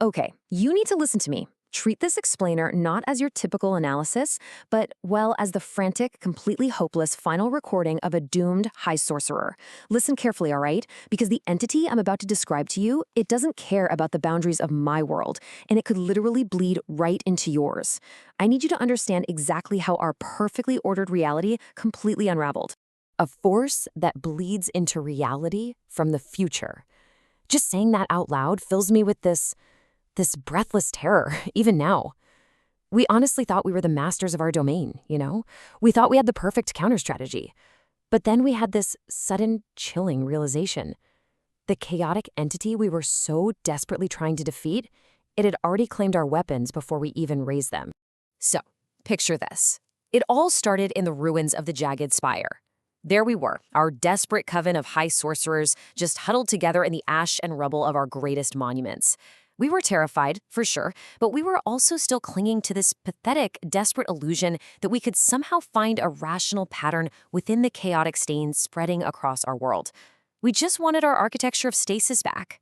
Okay, you need to listen to me. Treat this explainer not as your typical analysis, but, well, as the frantic, completely hopeless final recording of a doomed high sorcerer. Listen carefully, all right? Because the entity I'm about to describe to you, it doesn't care about the boundaries of my world, and it could literally bleed right into yours. I need you to understand exactly how our perfectly ordered reality completely unraveled. A force that bleeds into reality from the future. Just saying that out loud fills me with this breathless terror, even now. We honestly thought we were the masters of our domain, you know? We thought we had the perfect counter strategy. But then we had this sudden, chilling realization. The chaotic entity we were so desperately trying to defeat, it had already claimed our weapons before we even raised them. So, picture this. It all started in the ruins of the Jagged Spire. There we were, our desperate coven of high sorcerers, just huddled together in the ash and rubble of our greatest monuments. We were terrified, for sure, but we were also still clinging to this pathetic, desperate illusion that we could somehow find a rational pattern within the chaotic stains spreading across our world. We just wanted our architecture of stasis back.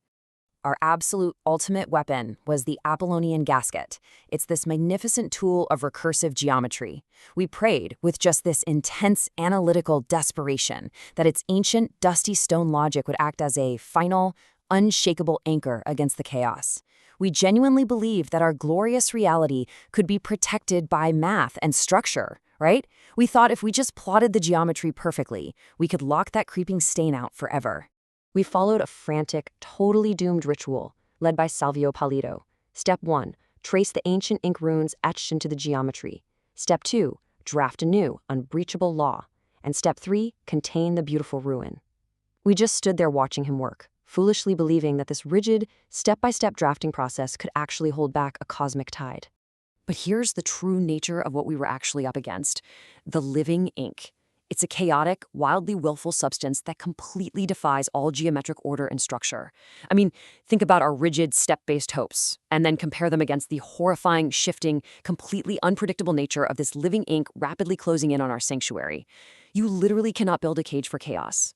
Our absolute ultimate weapon was the Apollonian gasket. It's this magnificent tool of recursive geometry. We prayed with just this intense analytical desperation that its ancient, dusty stone logic would act as a final, unshakable anchor against the chaos. We genuinely believed that our glorious reality could be protected by math and structure, right? We thought if we just plotted the geometry perfectly, we could lock that creeping stain out forever. We followed a frantic, totally doomed ritual, led by Salvio Palito. Step 1, trace the ancient ink runes etched into the geometry. Step 2, draft a new, unbreachable law. And Step 3, contain the beautiful ruin. We just stood there watching him work, foolishly believing that this rigid, step-by-step drafting process could actually hold back a cosmic tide. But here's the true nature of what we were actually up against: the living ink. It's a chaotic, wildly willful substance that completely defies all geometric order and structure. I mean, think about our rigid, step-based hopes, and then compare them against the horrifying, shifting, completely unpredictable nature of this living ink rapidly closing in on our sanctuary. You literally cannot build a cage for chaos.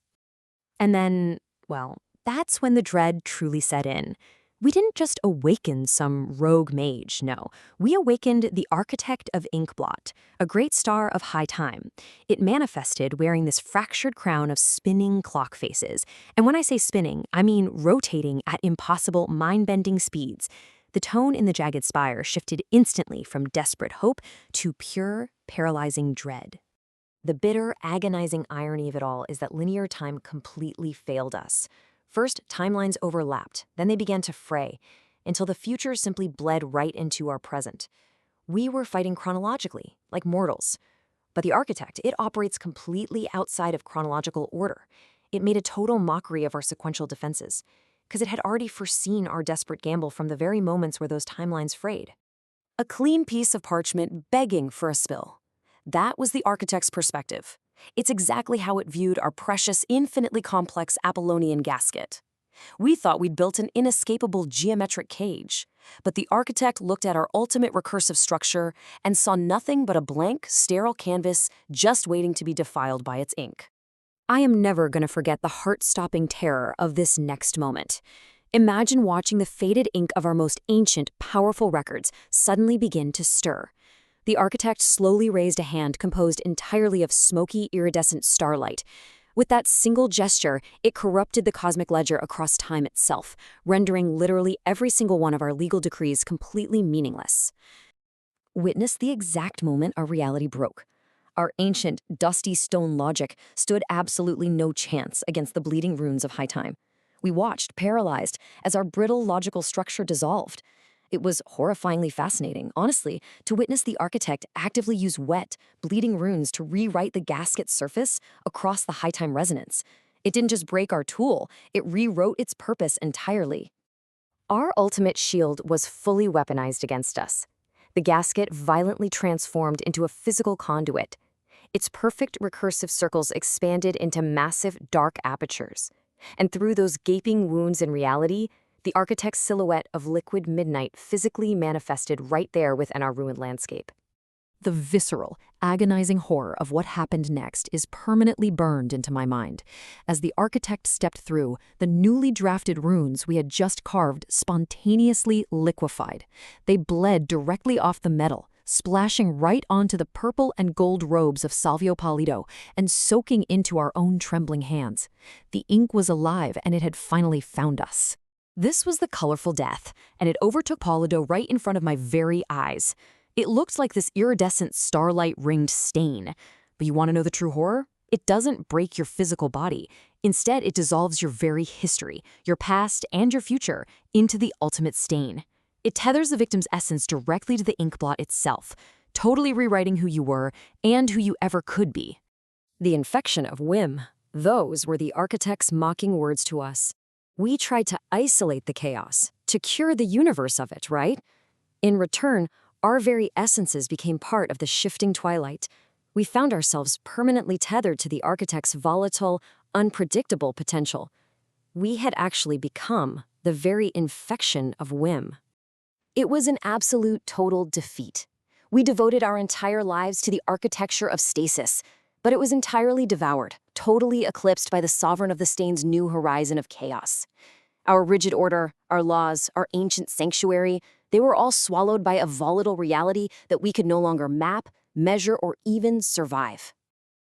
And then, well, that's when the dread truly set in. We didn't just awaken some rogue mage, no. We awakened the architect of Inkblot, a great star of high time. It manifested wearing this fractured crown of spinning clock faces. And when I say spinning, I mean rotating at impossible, mind-bending speeds. The tone in the Jagged Spire shifted instantly from desperate hope to pure, paralyzing dread. The bitter, agonizing irony of it all is that linear time completely failed us. First, timelines overlapped, then they began to fray, until the future simply bled right into our present. We were fighting chronologically, like mortals. But the architect, it operates completely outside of chronological order. It made a total mockery of our sequential defenses, because it had already foreseen our desperate gamble from the very moments where those timelines frayed. A clean piece of parchment begging for a spill. That was the architect's perspective. It's exactly how it viewed our precious, infinitely complex Apollonian gasket. We thought we'd built an inescapable geometric cage, but the architect looked at our ultimate recursive structure and saw nothing but a blank, sterile canvas just waiting to be defiled by its ink. I am never going to forget the heart-stopping terror of this next moment. Imagine watching the faded ink of our most ancient, powerful records suddenly begin to stir. The architect slowly raised a hand composed entirely of smoky, iridescent starlight. With that single gesture, it corrupted the cosmic ledger across time itself, rendering literally every single one of our legal decrees completely meaningless. Witness the exact moment our reality broke. Our ancient, dusty stone logic stood absolutely no chance against the bleeding runes of high time. We watched, paralyzed, as our brittle logical structure dissolved. It was horrifyingly fascinating, honestly, to witness the architect actively use wet, bleeding runes to rewrite the gasket's surface across the high time resonance. It didn't just break our tool, it rewrote its purpose entirely. Our ultimate shield was fully weaponized against us. The gasket violently transformed into a physical conduit. Its perfect recursive circles expanded into massive dark apertures. And through those gaping wounds in reality, the architect's silhouette of liquid midnight physically manifested right there within our ruined landscape. The visceral, agonizing horror of what happened next is permanently burned into my mind. As the architect stepped through, the newly drafted runes we had just carved spontaneously liquefied. They bled directly off the metal, splashing right onto the purple and gold robes of Salvio Polito and soaking into our own trembling hands. The ink was alive, and it had finally found us. This was the colorful death, and it overtook Polito right in front of my very eyes. It looked like this iridescent starlight-ringed stain. But you want to know the true horror? It doesn't break your physical body. Instead, it dissolves your very history, your past and your future, into the ultimate stain. It tethers the victim's essence directly to the ink blot itself, totally rewriting who you were and who you ever could be. The infection of whim. Those were the architect's mocking words to us. We tried to isolate the chaos, to cure the universe of it, right? In return, our very essences became part of the shifting twilight. We found ourselves permanently tethered to the architect's volatile, unpredictable potential. We had actually become the very infection of whim. It was an absolute total defeat. We devoted our entire lives to the architecture of stasis, but it was entirely devoured, totally eclipsed by the sovereign of the stain's new horizon of chaos. Our rigid order, our laws, our ancient sanctuary, they were all swallowed by a volatile reality that we could no longer map, measure, or even survive.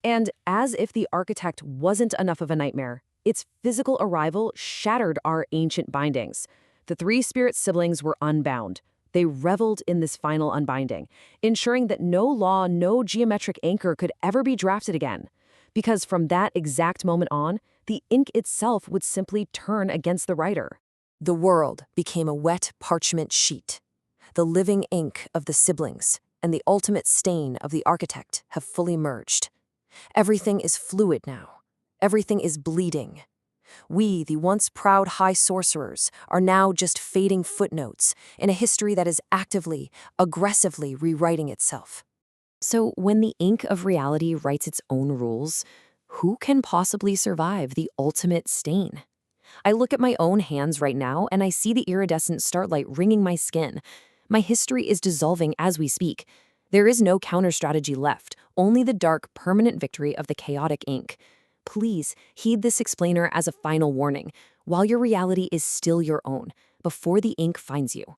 And as if the architect wasn't enough of a nightmare, its physical arrival shattered our ancient bindings. The three spirit siblings were unbound. They reveled in this final unbinding, ensuring that no law, no geometric anchor could ever be drafted again. Because from that exact moment on, the ink itself would simply turn against the writer. The world became a wet parchment sheet. The living ink of the siblings and the ultimate stain of the architect have fully merged. Everything is fluid now. Everything is bleeding. We, the once proud high sorcerers, are now just fading footnotes in a history that is actively, aggressively rewriting itself. So when the ink of reality writes its own rules, who can possibly survive the ultimate stain? I look at my own hands right now and I see the iridescent starlight ringing my skin. My history is dissolving as we speak. There is no counter-strategy left, only the dark, permanent victory of the chaotic ink. Please heed this explainer as a final warning, while your reality is still your own, before the ink finds you.